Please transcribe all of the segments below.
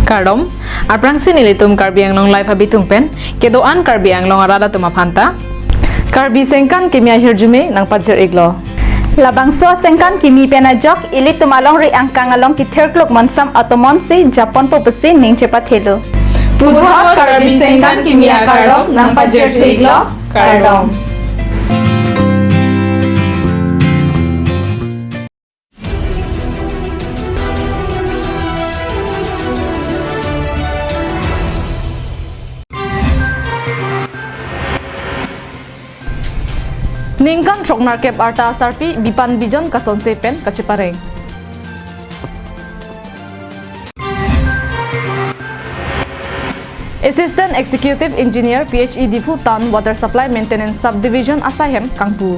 Kardom, aprang sinilitum karbi ang long life habitung pen, kedoan karbi ang long arada tumapanta. Karbi sengkan kimia hirjume ng padjer iglo. Labangso sengkan kimi penajok ilit tumalong ri ang kangalong kiterklok monsam atomon si Japon popesi ning cepat helo. Pudhot karbi sengkan kimia kardom ng padjer iglo, kardom. Ningkan trok narkep arta sarpi bipan bijon kason sepen kacipareng. Assistant Executive Engineer PHED Bhutan Water Supply Maintenance Subdivision Asahem Kangpu.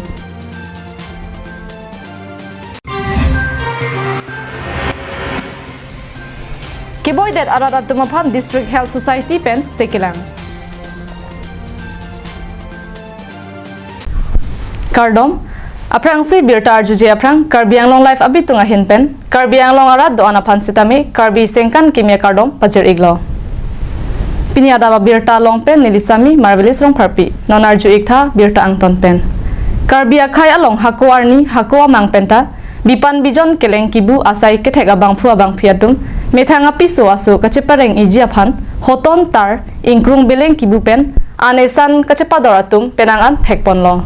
Kiboydet Ararat Tumapan District Health Society pen Sekilang. Kardom, aprang si Birta Arjuje aprang karbi ang long life abitung ahin pen, karbi ang long arad doan apan sitame, karbi sengkan kimia kardom pajer iglo. Pini Adap Abirta long pen nilisami marvelous long parpi, non arju ikta Birta angton pen. Karbi akai along hako arni hako amang penta, bipan bijon keleng kibu asai ketek abang pu abang piatum, methang apiso aso kacepareng iji apan, hoton tar ingkrung beleng kibu pen, anesan kacepadoratum penangan thekpon lo.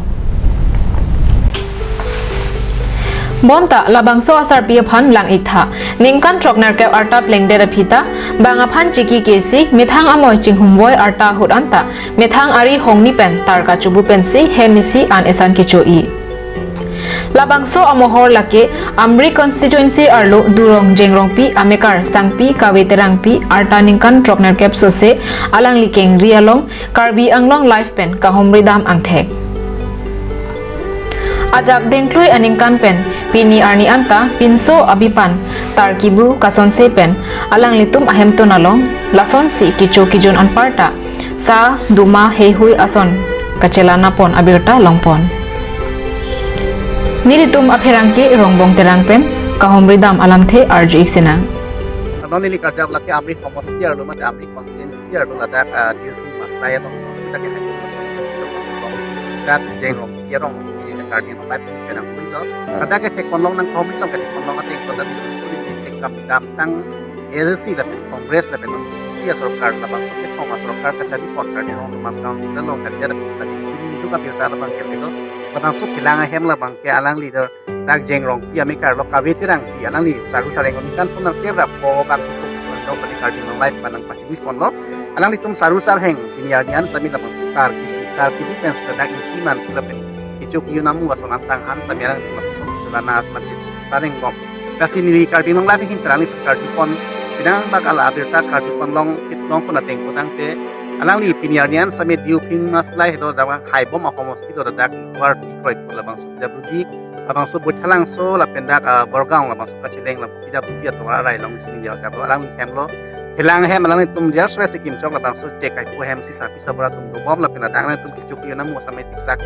Bonta labangso asar piaphan lang itha ningkan trok narke arta plengdera phita bangaphan chiki kesi mithang amoy chinghumboy arta hudanta mithang ari hongni pen tarka chubu pensi hemisi an esan kichoi labangso amohor lake amri constituency arlo durong jengrongpi amekar sangpi kaweterangpi arta ningkan trok narke sose alang likeng rialong karbi anglong life pen kahomridam angthek Ajak dengklui aningkan pen, pini arni anta, pinso abipan, tarkibu kason sepen, alang litum ahem tonalong, lason si kicho kijon anparta, sa duma hehui ason, kacelana pon abirta longpon. Nilitum apherangke rongbong terang pen, kahomridam alamthe arju iksina. Nonili karjab laki amri homosti arlo mate amri constituency arlo ladak diuti maslaya no kita ke hakim masuk kat jengrong yerong kardi no life penang pundo kada ke konlong nang komit no kali konlong ate ko dan suri ke kam tang agency la congress la pen ya sarkar la bang soke ko sarkar ka chali kon kardi no mas council no kan dia pista isi du ka pirta la bang ke lo bang so kilanga hem la bang ke alang leader dak jengrong pia me kar lo ka veterang pi alang li saru sareng on kan punar ke ra po bang ko so sa kardi no life panang pachini kon lo alang li tum saru sar heng piniardian sami la bang sukar ki defense da iman la pen Cuk yu namu wasonan sanghan samerang lapso sulana mati tareng bom kasi ni karbi nong life hin perang karbi pon pinang bakala abirta karbi pon long kitlong pon ateng potang te alang li piniarnian same diu pin mas lai do dawa hai bom ahomosti do dak war kroi pola bang wd abang so buthalang so la pendak borgaung la bang so kachileng la wd to rai long sini ya ka alang hemlo hilang hem alang tum dia swe sikim chok la bang so check ai po hem si sapi sabra tum do bom la penadang la tum kichuk yu namu same siksak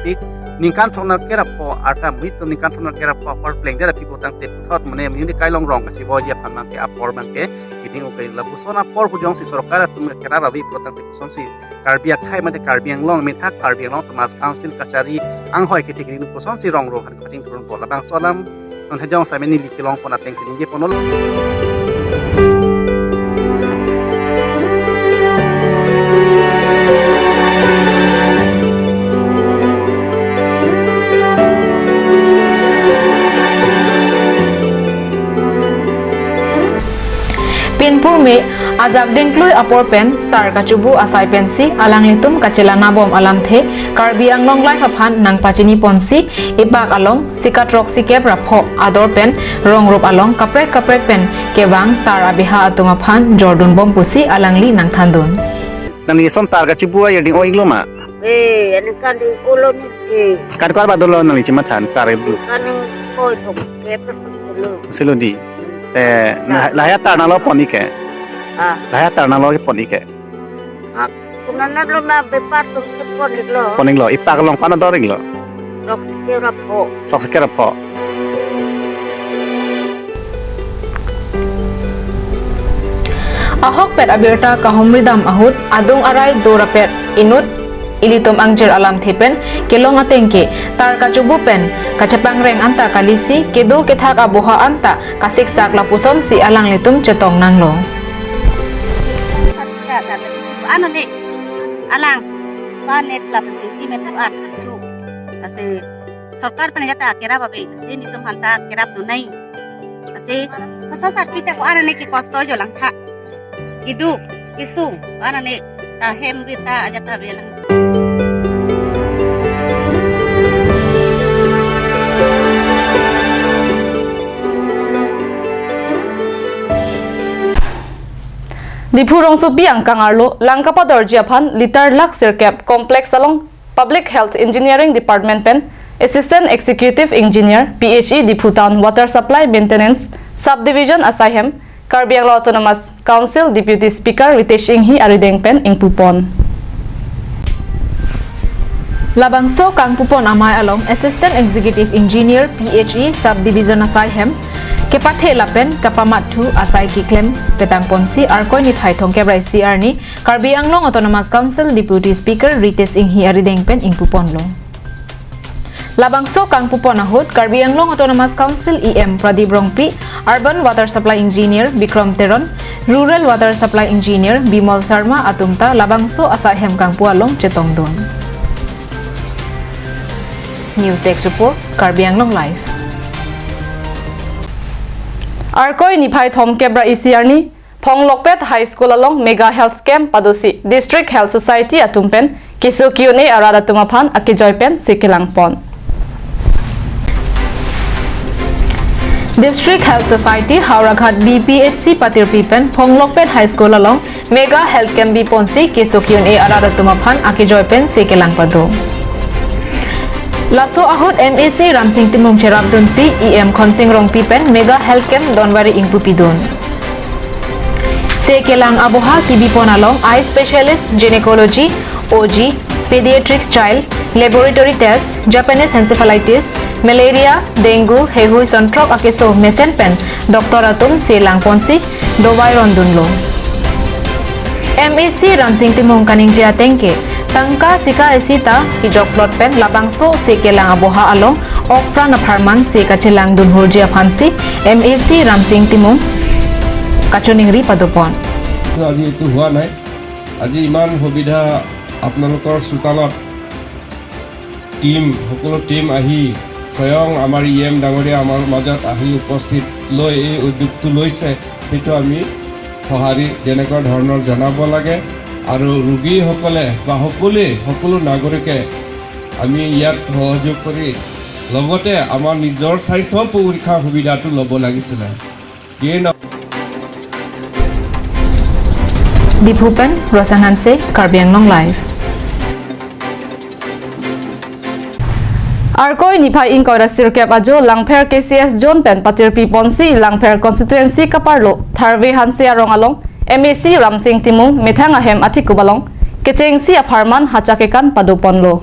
ningkan thonal kera po arta mit ningkan thonal kera po por pleng dera people tang te thot mane muni kailong rong kasi bo ya phamang ke apor man ke kiding okay la busona por hujong si sorkar tum kera babi protang te kuson si karbia khai mate karbiang long mitha karbiang long tomas council kachari ang hoi ke tikri nu kuson si rong ro han kaching turun po labang solam non hejong sameni likilong pona teng sin je ponol Pinpur me ajak dengklui apor pen tar kacubu asai pensi alang litum kacelana bom alam the karbi ang long life aphan nang pachini ponsi ipak along sikatrok sikep rapho ador pen rong rup along kaprek pen kebang tar abiha atuma phan jordan bom pusi alang li nang thandun nani son tar kacubu ya ding oing loma ani kan di koloni kan ko ba dolo nani chima than tar bu kan koi thok ke persus silodi te lahaya tar nalo poni ke lahaya tar nalo poni ke kunana lo na bepat tu sepon lo poning lo ipak long pana doring lo lok sekera po Ahok pet Abirta kahumridam ahut adung arai dorapet inut ilitom angjer alam thepen kelong atengke tar kacubu pen kacapang reng anta kalisi kedo kethak aboha anta kasik sak lapuson si alang litum cetong nanglo. Ano nih alang panet lah penting metu arju kasi सरकार पण जाता केरा बाबे से नितम हंता केरा तो नहीं से कसा साथ पिता को आने की कष्ट जो लंका किदु किसु आने ता hem berita aja ta belang Dipurong supi ang kangarlo langkapa dorjiaphan litar lak sirkep complex along Public Health Engineering Department pen Assistant Executive Engineer PHE Diputan Water Supply Maintenance Subdivision Asaihem Karbi Anglong Autonomous Council Deputy Speaker Ritesh Inghi Arideng pen ingpupon Labangso kang pupon amay along Assistant Executive Engineer PHE Subdivision Asaihem Kepathe lapen kapamatu asai kiklem petang ponsi arkoy ni thai thong kebrai CR ni Karbi Anglong Autonomous Council Deputy Speaker Ritesh Inghi Arideng pen ingpupon lo Labangso kang pupon ahut Karbi Anglong Autonomous Council EM Pradeep Rongpi Urban Water Supply Engineer Bikram Teron Rural Water Supply Engineer Bimol Sharma atumta labangso asahem kang pualong cetong don News Desk Report Karbi Anglong Live Arkoy ni phai thom kebra ECR ni Phonglokpet High School along Mega Health Camp Padosi District Health Society atumpen kisu kiune arada tumaphan akijoypen sikilangpon District Health Society Hauraghat BPHC Patirpipen Phonglokpet High School along Mega Health Camp Biponsi kisu kiune arada tumaphan akijoypen sikilangpado Laso ahut MAC Ramsing Timung Cherabdunsi EM Khonsing Rongpipen Mega Health Camp Donwari Ingpupidon Sekelang aboha kibipon along Eye Specialist Gynecology OG Pediatrics Child Laboratory Test Japanese Encephalitis Malaria Dengue Hehui Sontrok Akeso Mesenpen Dr. Atum Selang Ponsi Dowai Rondunlo MAC Ramsing Timung Kaning Jiatengke Tangka Sika Esita Kijok Plot Pen Labangso Sekelang aboha along Okpra Napharman Sekachelang Dunhurjia Phansi MAC Ramsing Timung Kachoningri Padopon আজি এইটো হোৱা নাই আজি ইমান সুবিধা আপোনালোকৰ চোতালত সকলো টিম আহি স্বয়ং আমাৰ EM ডাঙৰীয়া আমাৰ মাজত আহি উপস্থিত লৈ এই উদ্যোগটো লৈছে সেইটো আমি সঁহাৰি যেনেকুৱা ধৰণৰ জনাব লাগে আৰু ৰোগীসকলে বা সকলো নাগৰিকে আমি ইয়াত সহযোগ কৰি লগতে আমাৰ নিজৰ স্বাস্থ্য পৰীক্ষা সুবিধাটো ল'ব লাগিছিলে Dipupen Rosan Hanse Karbi Anglong Live Arkoy ni phai ingkoira sirkep ajo langpher KCS John Pen Patirpi Ponsi langpher constituency kaparlo Tharve Hanse arong along MAC Ramsing Timung Methang ahem atikubalong Kechengsi aparman hachakekan paduponlo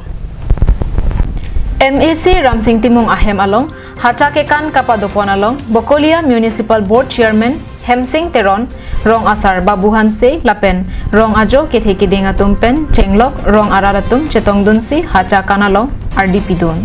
MAC Ramsing Timung ahem along hachakekan kapadupon along Bokolia Municipal Board Chairman Hemsing Teron Rong Asar Babu Hanse Lapen Rong Ajo Kithekiding Atumpen Chenglok Rong Araratum Chetong Dunsi hachakan along RDP Dun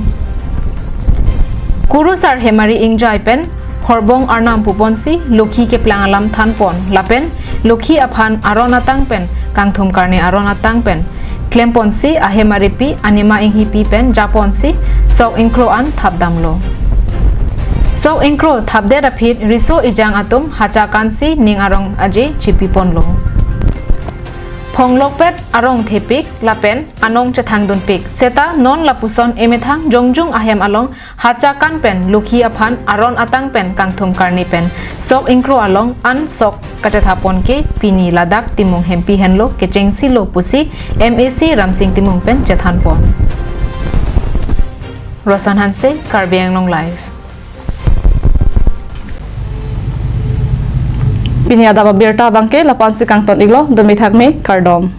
Kurusar Hemari Ingjai Pen Horbong Arnam Puponsi Lokhi Keplang Alam Thanpon Lapen Lokhi Aphan Aronatang Pen Kangthum Karne Aronatang Pen Klemponsi Ahemaripi Anima Inghipi Pen Japonsi Sok Inkro An Thabdamlo Sok Inkro Thabde Rapid Riso Ijang Atum Hachakansi Ning Arong Aje Chipiponlo Phonglokpet Arong Thepik Lapen Anong Chathang Dunpik Seta Non Lapuson Emethang Jongjung Ahem Along Hachakan Pen Lukhi Aphan Aron Atang Pen Kangthum Karni Pen Sok Inkro Along An Sok Kachathapon Ke Pini Ladak Timung Hempi Henlo Kechengsi Lo Pusi MAC Ramsing Timung Pen Chathanpon Rosan Hanse Karbi Anglong Live Adap Abirta bangke lapan si kang ton iglo demi thakme kardom